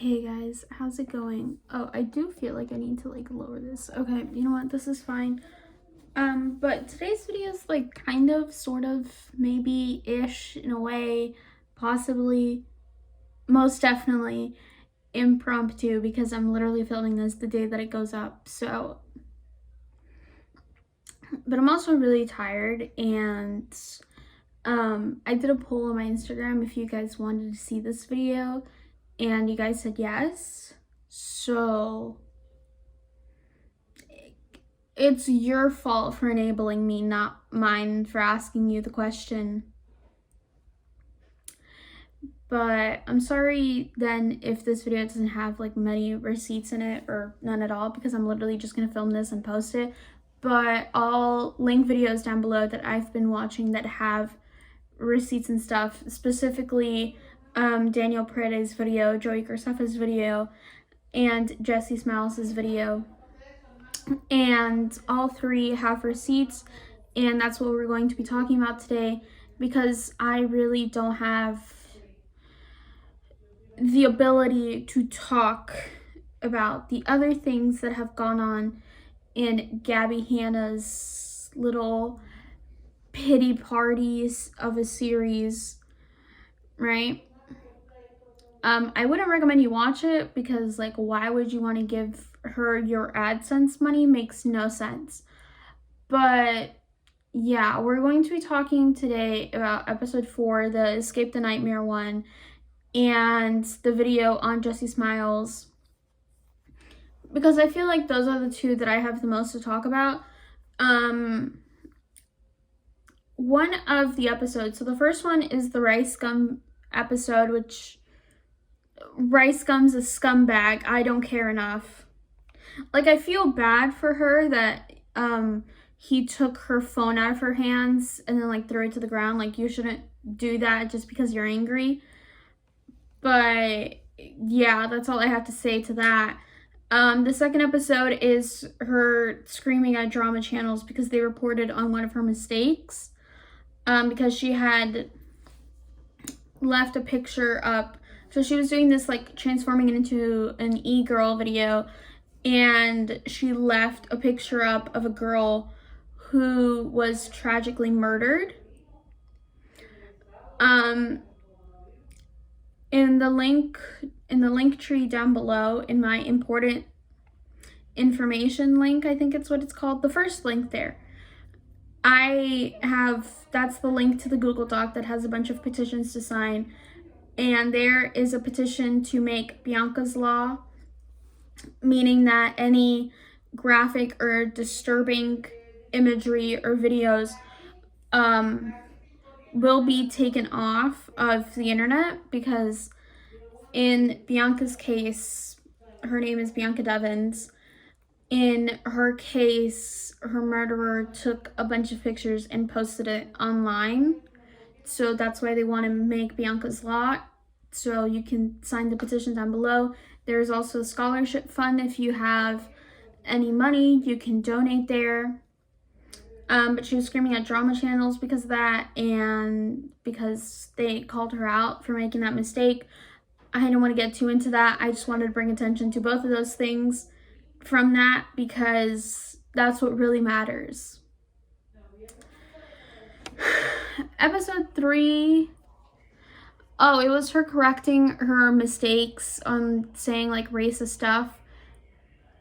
Hey guys, how's it going? Oh, I do feel like I need to lower this. Okay, you know what? This is fine. But today's video is kind of, sort of, maybe-ish in a way, possibly, most definitely impromptu because I'm literally filming this the day that it goes up. So, but I'm also really tired, and I did a poll on my Instagram if you guys wanted to see this video, and you guys said yes. So it's your fault for enabling me, not mine for asking you the question. But I'm sorry then if this video doesn't have many receipts in it or none at all, because I'm literally just gonna film this and post it. But I'll link videos down below that I've been watching that have receipts and stuff, specifically Daniel Paredes' video, Joey Graceffa's video, and Jessie Smiles' video. And all three have receipts, and that's what we're going to be talking about today, because I really don't have the ability to talk about the other things that have gone on in Gabbie Hanna's little pity parties of a series, right? I wouldn't recommend you watch it because why would you want to give her your AdSense money? Makes no sense. But yeah, we're going to be talking today about episode 4, the Escape the Nightmare one, and the video on Jessie Smiles, because I feel like those are the two that I have the most to talk about. One of the episodes, so the first one is the Rice Gum episode, which Rice Gum's a scumbag. I don't care enough. I feel bad for her that he took her phone out of her hands and then threw it to the ground. You shouldn't do that just because you're angry. But yeah, that's all I have to say to that. The second episode is her screaming at drama channels because they reported on one of her mistakes, because she had left a picture up. So she was doing this transforming it into an e-girl video, and she left a picture up of a girl who was tragically murdered. In the link tree down below, in my important information link, I think it's what it's called, the first link there, that's the link to the Google Doc that has a bunch of petitions to sign. And there is a petition to make Bianca's Law, meaning that any graphic or disturbing imagery or videos will be taken off of the internet, because in Bianca's case, her name is Bianca Devins. In her case, her murderer took a bunch of pictures and posted it online. So that's why they want to make Bianca's Law. So you can sign the petition down below. There's also a scholarship fund. If you have any money, you can donate there. But she was screaming at drama channels because of that, and because they called her out for making that mistake. I didn't want to get too into that. I just wanted to bring attention to both of those things from that, because that's what really matters. Episode 3, it was her correcting her mistakes on saying racist stuff,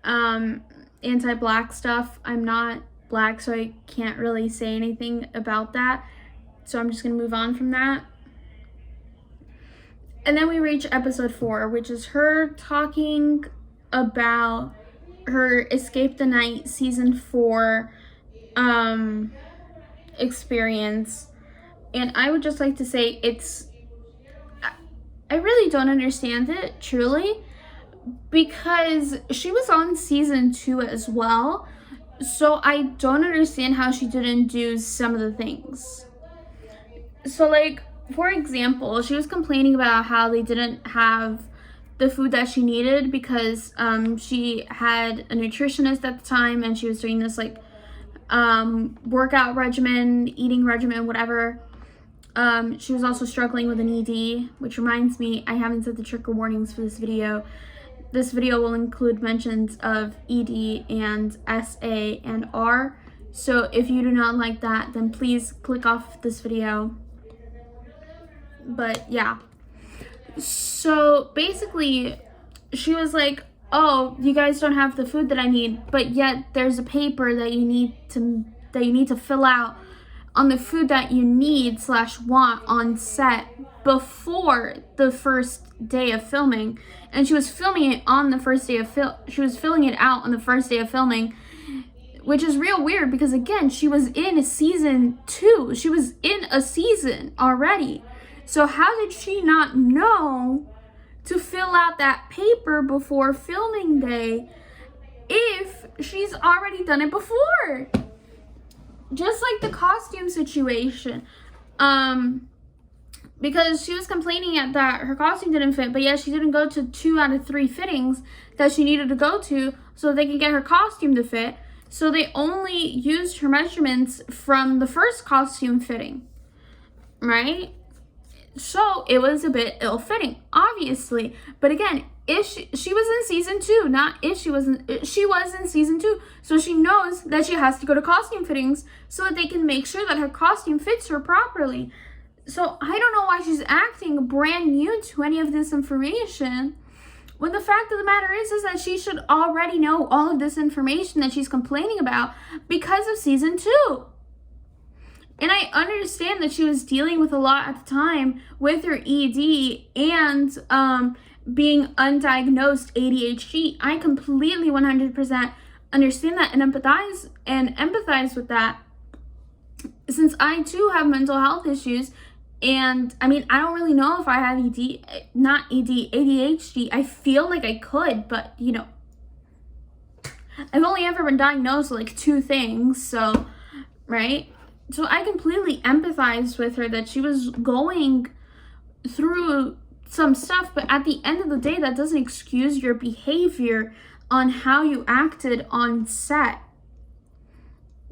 anti-black stuff. I'm not black, so I can't really say anything about that, so I'm just gonna move on from that. And then we reach episode 4, which is her talking about her Escape the Night season 4 experience. And I would just like to say I really don't understand it, truly, because she was on season 2 as well. So I don't understand how she didn't do some of the things. So for example, she was complaining about how they didn't have the food that she needed because she had a nutritionist at the time, and she was doing this workout regimen, eating regimen, whatever. She was also struggling with an ED, which reminds me, I haven't said the trigger warnings for this video. This video will include mentions of ED and SA and R. So if you do not like that, then please click off this video. But yeah. So basically, she was like, oh, you guys don't have the food that I need, but yet there's a paper that you need to fill out on the food that you need / want on set before the first day of filming. And she was filming it on the first day of she was filling it out on the first day of filming, which is real weird because again, she was in season 2. She was in a season already. So how did she not know to fill out that paper before filming day if she's already done it before? Just like the costume situation. Because she was complaining that her costume didn't fit, but yet she didn't go to 2 out of 3 fittings that she needed to go to so they could get her costume to fit. So they only used her measurements from the first costume fitting, right? So it was a bit ill-fitting, obviously. But again, if she was in season 2, not if she wasn't, she was in season 2. So she knows that she has to go to costume fittings so that they can make sure that her costume fits her properly. So I don't know why she's acting brand new to any of this information, when the fact of the matter is that she should already know all of this information that she's complaining about because of season 2. And I understand that she was dealing with a lot at the time with her ED and being undiagnosed ADHD. I completely 100% understand that and empathize with that, since I too have mental health issues. And I mean, I don't really know if I have ADHD. I feel like I could, but you know, I've only ever been diagnosed with like 2 things, so, right? So I completely empathized with her that she was going through some stuff, but at the end of the day, that doesn't excuse your behavior on how you acted on set.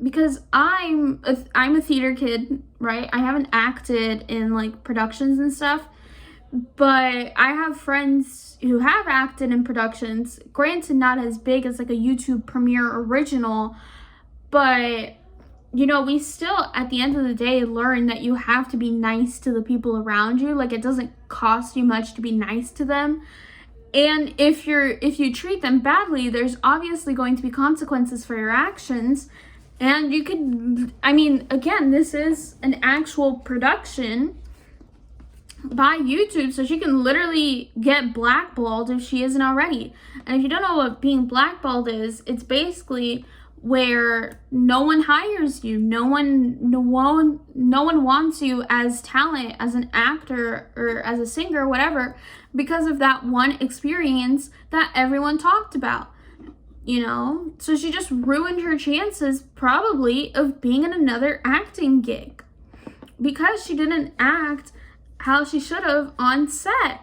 Because I'm a theater kid, right? I haven't acted in like productions and stuff, but I have friends who have acted in productions, granted not as big as like a YouTube premiere original, but you know, we still at the end of the day learn that you have to be nice to the people around you. Like, it doesn't cost you much to be nice to them. And if you treat them badly, there's obviously going to be consequences for your actions. And you could, I mean, again, this is an actual production by YouTube, so she can literally get blackballed if she isn't already. And if you don't know what being blackballed is, it's basically where no one hires you, no one wants you as talent, as an actor or as a singer, whatever, because of that one experience that everyone talked about. You know, so she just ruined her chances probably of being in another acting gig because she didn't act how she should have on set,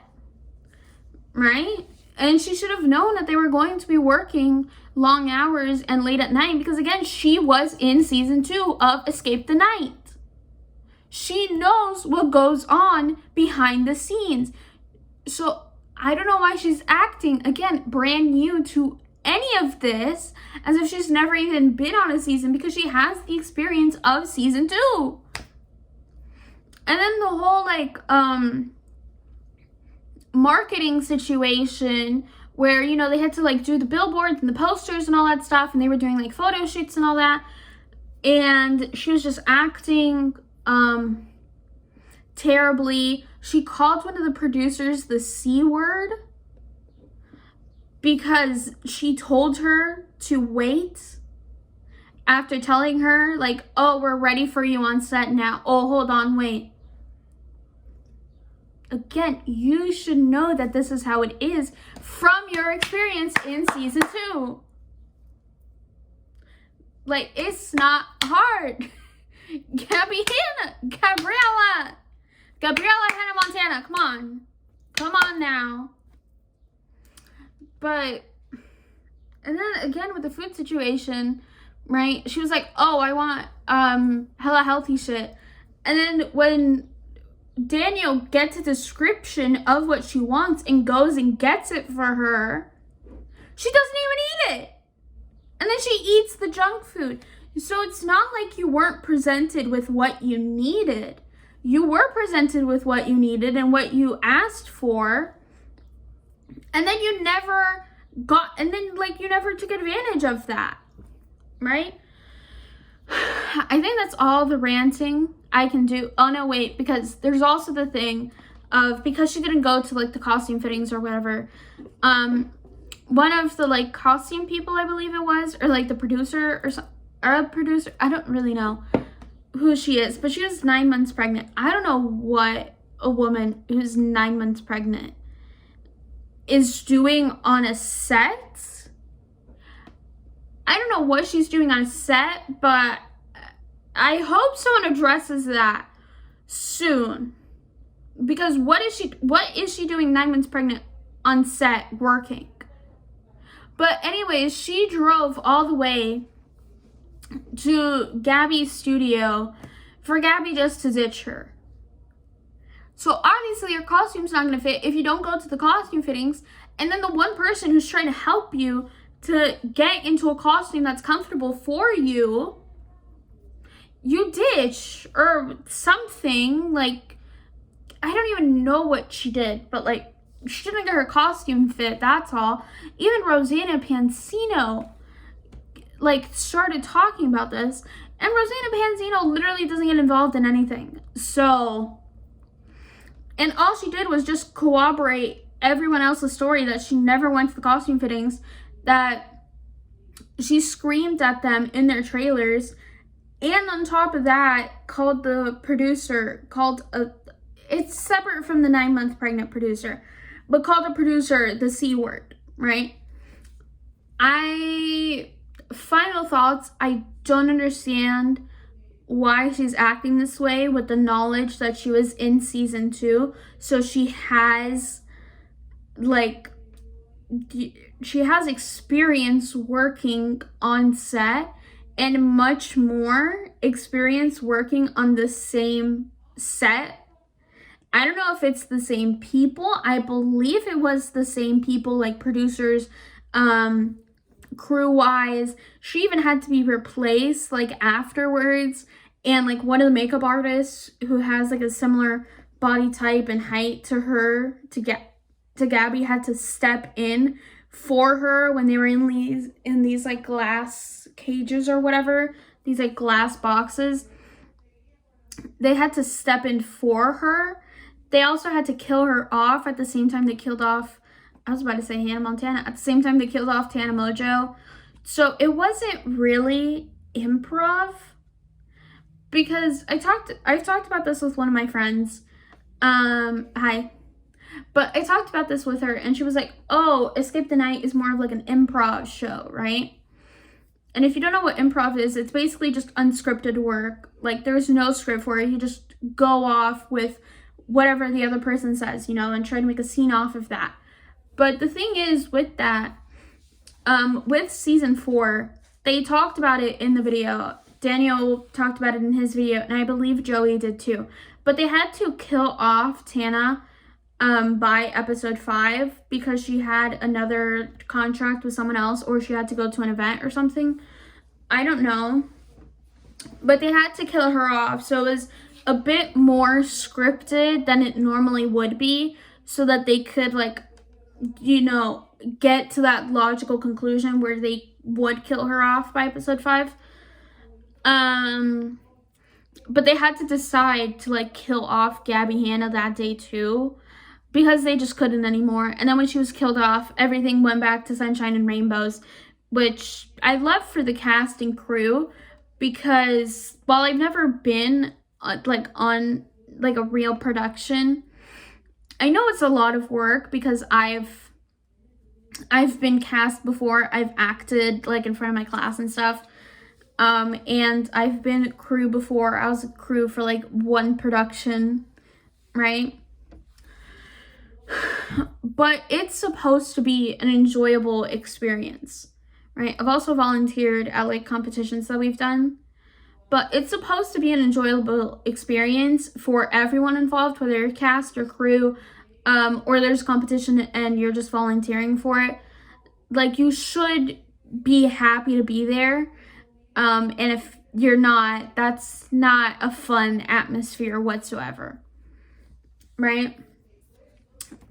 right? And she should have known that they were going to be working long hours and late at night because, again, she was in season 2 of Escape the Night. She knows what goes on behind the scenes. So I don't know why she's acting, again, brand new to any of this as if she's never even been on a season, because she has the experience of season 2. And then the whole like marketing situation where, you know, they had to like do the billboards and the posters and all that stuff, and they were doing like photo shoots and all that, and she was just acting terribly. She called one of the producers the C word because she told her to wait after telling her, like, oh, we're ready for you on set now. Oh, hold on, wait. Again, you should know that this is how it is from your experience in season 2. Like, it's not hard. Gabbie Hanna, Gabriella Hannah Montana, come on now. But, and then again with the food situation, right? She was like, oh, I want hella healthy shit. And then when Daniel gets a description of what she wants and goes and gets it for her, she doesn't even eat it. And then she eats the junk food. So it's not like you weren't presented with what you needed. You were presented with what you needed and what you asked for. And then you never you never took advantage of that, right? I think that's all the ranting I can do. Oh no, wait, because there's also the thing of, because she didn't go to like the costume fittings or whatever, one of the like costume people, I believe it was, or like the producer or a producer, I don't really know who she is, but she was 9 months pregnant. I don't know what a woman who's 9 months pregnant is doing on a set. I don't know what she's doing on a set, but I hope someone addresses that soon. Because what is she doing 9 months pregnant on set working? But anyways, she drove all the way to Gabbie's studio for Gabbie just to ditch her. So obviously your costume's not going to fit if you don't go to the costume fittings. And then the one person who's trying to help you to get into a costume that's comfortable for you, you ditch or something. Like, I don't even know what she did, but like, she didn't get her costume fit, that's all. Even Rosanna Pansino like started talking about this, and Rosanna Pansino literally doesn't get involved in anything. So, and all she did was just corroborate everyone else's story that she never went to the costume fittings, that she screamed at them in their trailers, and on top of that, called the producer, it's separate from the 9 month pregnant producer, but called the producer the C word, right? Final thoughts, I don't understand why she's acting this way with the knowledge that she was in season 2. So she has experience working on set and much more experience working on the same set. I don't know if it's the same people. I believe it was the same people, like producers, crew-wise. She even had to be replaced like afterwards, and like one of the makeup artists who has like a similar body type and height to her, to Gabbie, had to step in for her when they were in these like glass cages or whatever, these like glass boxes. They had to step in for her. They also had to kill her off at the same time they killed off, I was about to say Hannah Montana, at the same time they killed off Tana Mojo. So it wasn't really improv, because I've talked about this with one of my friends. Hi. But I talked about this with her, and she was like, oh, Escape the Night is more of like an improv show, right? And if you don't know what improv is, it's basically just unscripted work. Like, there's no script for it. You just go off with whatever the other person says, and try to make a scene off of that. But the thing is with that, with season 4, they talked about it in the video. Daniel talked about it in his video, and I believe Joey did too. But they had to kill off Tana by episode 5 because she had another contract with someone else, or she had to go to an event or something. I don't know. But they had to kill her off, so it was a bit more scripted than it normally would be, so that they could get to that logical conclusion where they would kill her off by episode 5. But they had to decide to kill off Gabbie Hanna that day too, because they just couldn't anymore. And then when she was killed off, everything went back to Sunshine and Rainbows, which I love for the cast and crew, because while I've never been on a real production, I know it's a lot of work, because I've been cast before. I've acted in front of my class and stuff. And I've been crew before. I was a crew for one production, right? But it's supposed to be an enjoyable experience, right? I've also volunteered at competitions that we've done, but it's supposed to be an enjoyable experience for everyone involved, whether you're cast or crew, or there's competition and you're just volunteering for it. Like, you should be happy to be there. And if you're not, that's not a fun atmosphere whatsoever, right?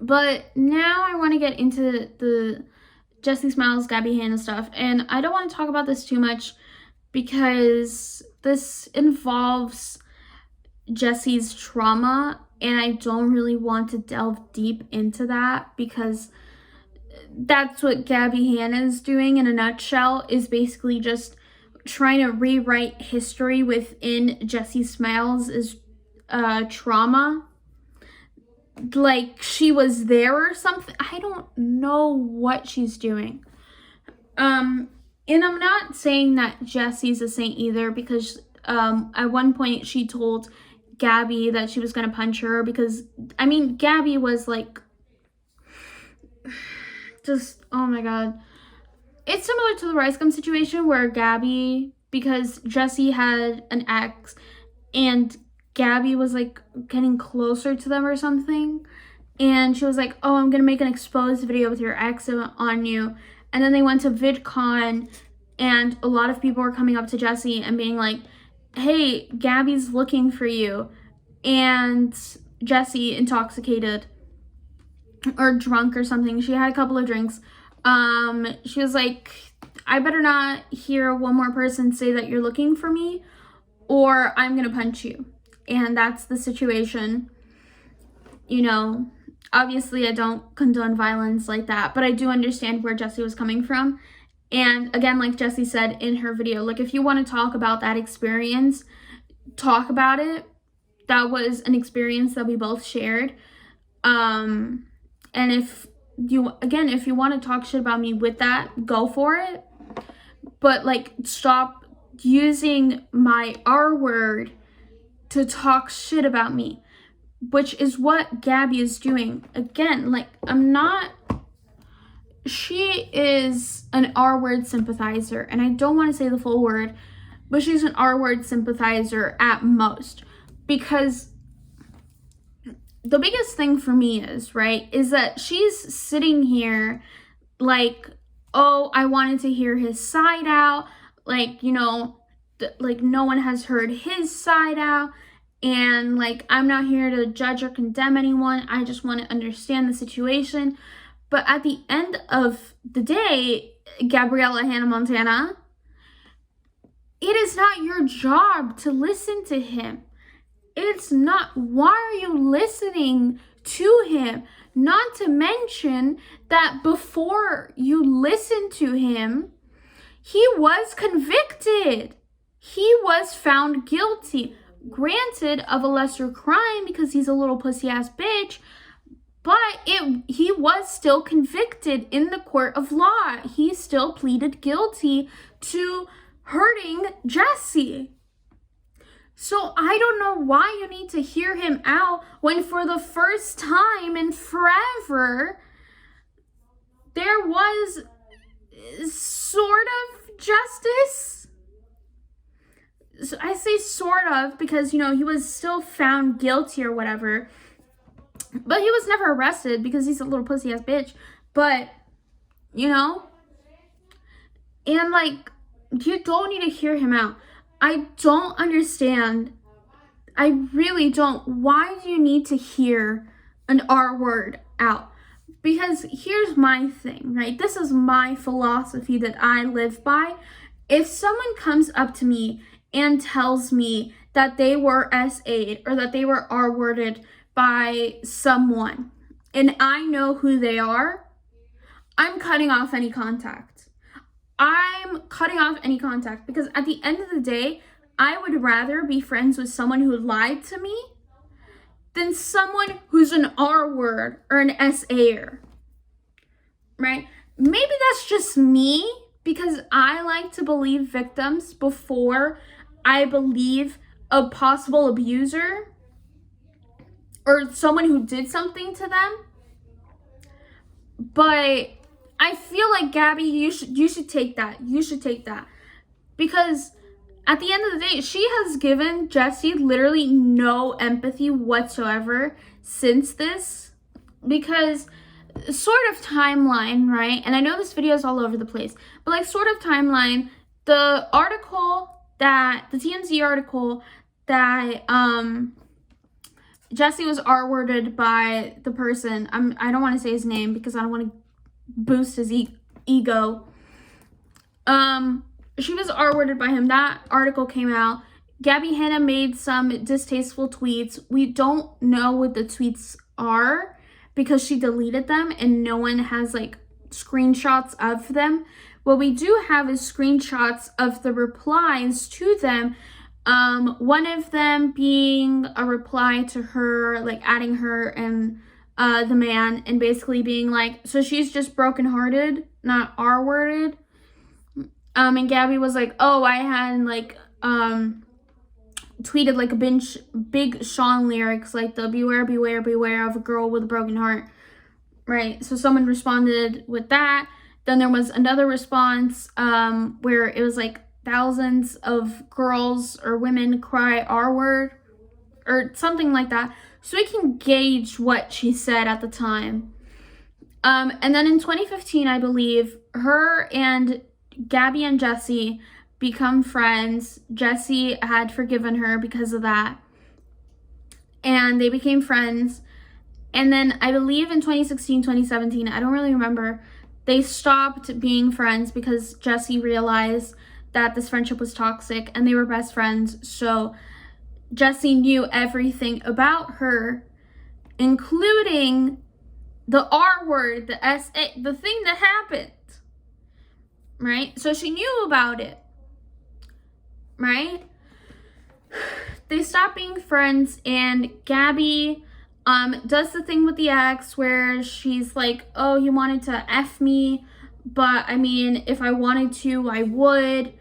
But now I want to get into the Jessie Smiles, Gabbie Hanna stuff, and I don't want to talk about this too much because this involves Jessie's trauma, and I don't really want to delve deep into that because that's what Gabbie Hanna is doing in a nutshell, is basically just trying to rewrite history within Jessie Smiles' trauma. Like she was there or something. I don't know what she's doing. And I'm not saying that Jessie's a saint either, because at one point she told Gabbie that she was going to punch her because, I mean, Gabbie was like, just, oh my god. It's similar to the rice gum situation where Gabbie, because Jessie had an ex and Gabbie was like getting closer to them or something, and she was like, oh, I'm going to make an exposed video with your ex on you. And then they went to VidCon, and a lot of people were coming up to Jessie and being like, hey, Gabbie's looking for you. And Jessie, intoxicated or drunk or something, she had a couple of drinks, she was like, I better not hear one more person say that you're looking for me or I'm gonna punch you. And that's the situation. You know, obviously I don't condone violence like that, but I do understand where Jessie was coming from. And again, like Jessie said in her video, like, if you want to talk about that experience, talk about it. That was an experience that we both shared. And if you want to talk shit about me with that, go for it. But like, stop using my R word to talk shit about me, which is what Gabbie is doing. Again, like, she is an R word sympathizer, and I don't want to say the full word, but she's an R word sympathizer at most, because the biggest thing for me is that she's sitting here like, oh, I wanted to hear his side out, like, you know, like no one has heard his side out, and like, I'm not here to judge or condemn anyone, I just want to understand the situation. But at the end of the day, Gabriella Hannah Montana, it is not your job to listen to him. It's not. Why are you listening to him? Not to mention that before you listened to him, he was convicted. He was found guilty. Granted, of a lesser crime because he's a little pussy ass bitch, but he was still convicted in the court of law. He still pleaded guilty to hurting Jessie. So I don't know why you need to hear him out when for the first time in forever, there was sort of justice. So I say sort of because, you know, he was still found guilty or whatever. But he was never arrested because he's a little pussy ass bitch. But, you know, and like, you don't need to hear him out. I don't understand. I really don't. Why do you need to hear an R word out? Because here's my thing, right? This is my philosophy that I live by. If someone comes up to me and tells me that they were SA'd or that they were R-worded by someone and I know who they are, I'm cutting off any contact. I'm cutting off any contact because at the end of the day, I would rather be friends with someone who lied to me than someone who's an R word or an SA'er, right? Maybe that's just me because I like to believe victims before I believe a possible abuser or someone who did something to them. But I feel like, Gabbie, you should take that. You should take that. Because at the end of the day, she has given Jessie literally no empathy whatsoever since this, because sort of timeline, right? And I know this video is all over the place, but like sort of timeline, the TMZ article that Jessie was R-worded by the person. I don't want to say his name because I don't want to boost his ego. She was R-worded by him. That article came out. Gabbie Hanna made some distasteful tweets. We don't know what the tweets are because she deleted them and no one has like screenshots of them. What we do have is screenshots of the replies to them. One of them being a reply to her, like adding her and the man, and basically being like, so she's just brokenhearted, not R-worded. And Gabbie was like, oh, I had like tweeted like a big Sean lyrics, like the beware, beware, beware of a girl with a broken heart, right? So someone responded with that. Then there was another response where it was like thousands of girls or women cry R-word or something like that. So we can gauge what she said at the time. And then in 2015, I believe, her and Gabbie and Jessie become friends. Jessie had forgiven her because of that. And they became friends. And then I believe in 2016, 2017, I don't really remember, they stopped being friends because Jessie realized that this friendship was toxic and they were best friends. So Jessie knew everything about her, including the R word, the SA, the thing that happened, right? So she knew about it, right? They stopped being friends, and Gabbie does the thing with the ex where she's like, oh, he wanted to F me, but I mean, if I wanted to, I would.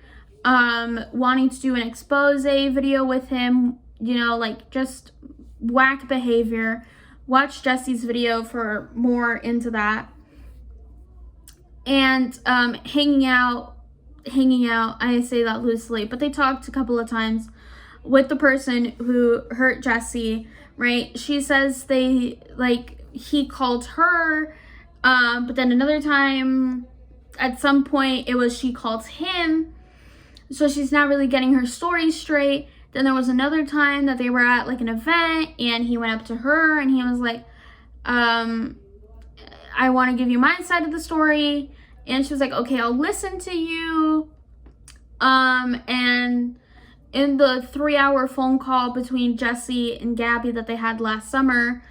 Wanting to do an expose video with him, you know, like just whack behavior. Watch Jessie's video for more into that. And hanging out, I say that loosely, but they talked a couple of times with the person who hurt Jessie, right? She says he called her, but then another time, at some point, it was she called him. So she's not really getting her story straight. Then there was another time that they were at like an event and he went up to her and he was like, I want to give you my side of the story. And she was like, okay, I'll listen to you. And in the 3-hour phone call between Jessie and Gabbie that they had last summer,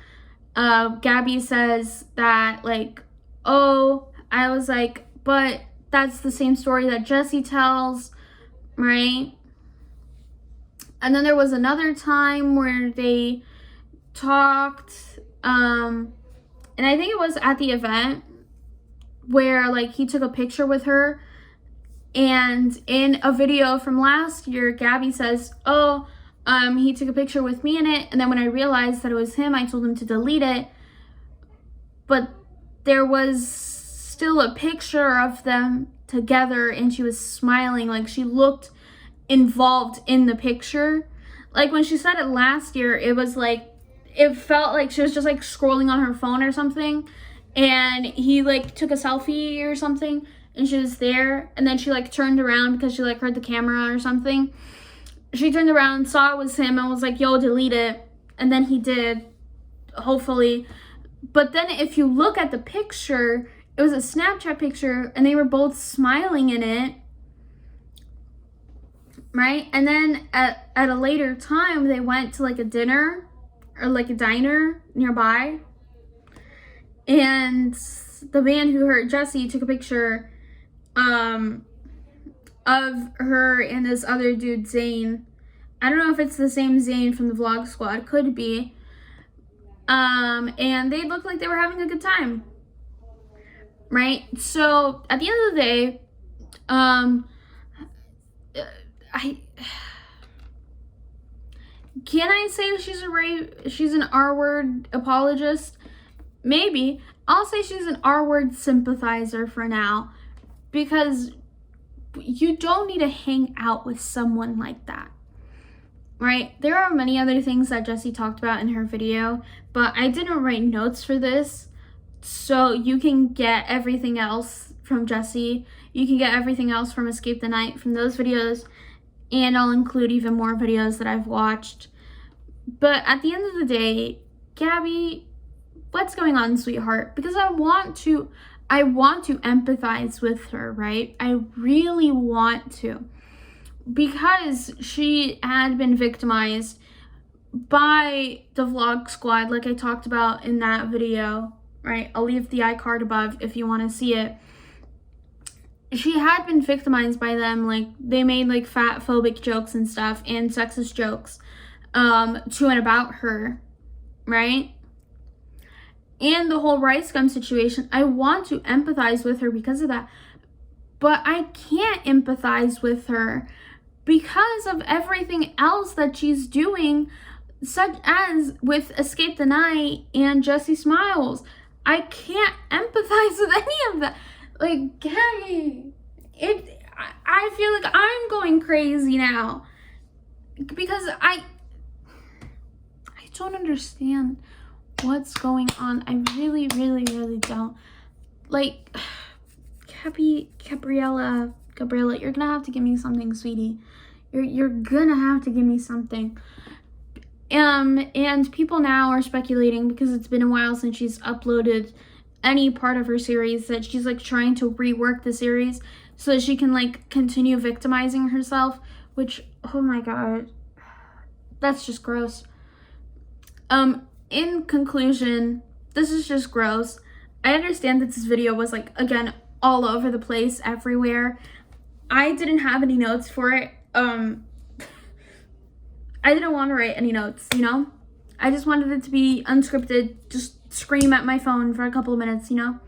Gabbie says that like, oh, I was like, but that's the same story that Jessie tells, right? And then there was another time where they talked, and I think it was at the event where like he took a picture with her, and in a video from last year, Gabbie says, oh, he took a picture with me in it, and then when I realized that it was him, I told him to delete it, but there was still a picture of them together and she was smiling, like she looked involved in the picture. Like when she said it last year, it was like, it felt like she was just like scrolling on her phone or something, and he like took a selfie or something and she was there, and then she like turned around because she like heard the camera or something. She turned around, saw it was him, and was like, yo, delete it. And then he did, hopefully. But then if you look at the picture, it was a Snapchat picture and they were both smiling in it, right? And then at a later time, they went to like a dinner or like a diner nearby. And the man who hurt Jessie took a picture of her and this other dude, Zane. I don't know if it's the same Zane from the Vlog Squad. Could be. And they looked like they were having a good time. Right? So, at the end of the day, can I say she's an R-word apologist? Maybe. I'll say she's an R-word sympathizer for now, because you don't need to hang out with someone like that, right? There are many other things that Jessie talked about in her video, but I didn't write notes for this, so you can get everything else from Jessie. You can get everything else from Escape the Night from those videos, and I'll include even more videos that I've watched. But at the end of the day, Gabbie, what's going on, sweetheart? Because I want to empathize with her, right? I really want to. Because she had been victimized by the vlog squad, like I talked about in that video, right? I'll leave the iCard above if you want to see it. She had been victimized by them. Like, they made like fat phobic jokes and stuff and sexist jokes to and about her, right? And the whole rice gum situation, I want to empathize with her because of that. But I can't empathize with her because of everything else that she's doing, such as with Escape the Night and Jessie Smiles. I can't empathize with any of that. Like, Gabbie, I feel like I'm going crazy now because I don't understand what's going on. I really, really, really don't. Like, Gabriella, you're gonna have to give me something, sweetie. You're gonna have to give me something. And people now are speculating, because it's been a while since she's uploaded any part of her series, that she's like trying to rework the series so that she can like continue victimizing herself, which, oh my god, that's just gross. In conclusion, this is just gross. I understand that this video was like, again, all over the place, everywhere. I didn't have any notes for it. I didn't want to write any notes, you know? I just wanted it to be unscripted, just scream at my phone for a couple of minutes, you know?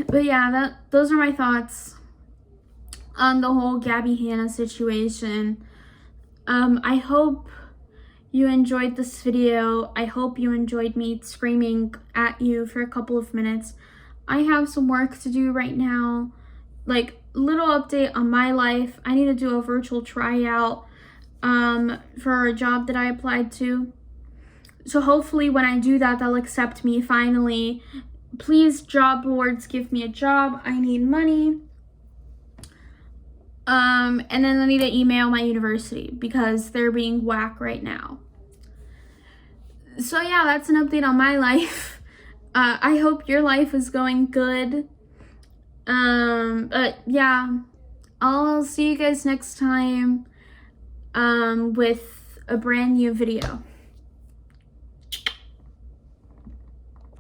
But yeah, those are my thoughts on the whole Gabbie Hanna situation. I hope you enjoyed this video. I hope you enjoyed me screaming at you for a couple of minutes. I have some work to do right now. Like, little update on my life. I need to do a virtual tryout for a job that I applied to. So hopefully when I do that, they'll accept me finally. Please, job boards, give me a job. I need money. And then I need to email my university because they're being whack right now. So yeah, that's an update on my life. I hope your life is going good. But yeah, I'll see you guys next time with a brand new video.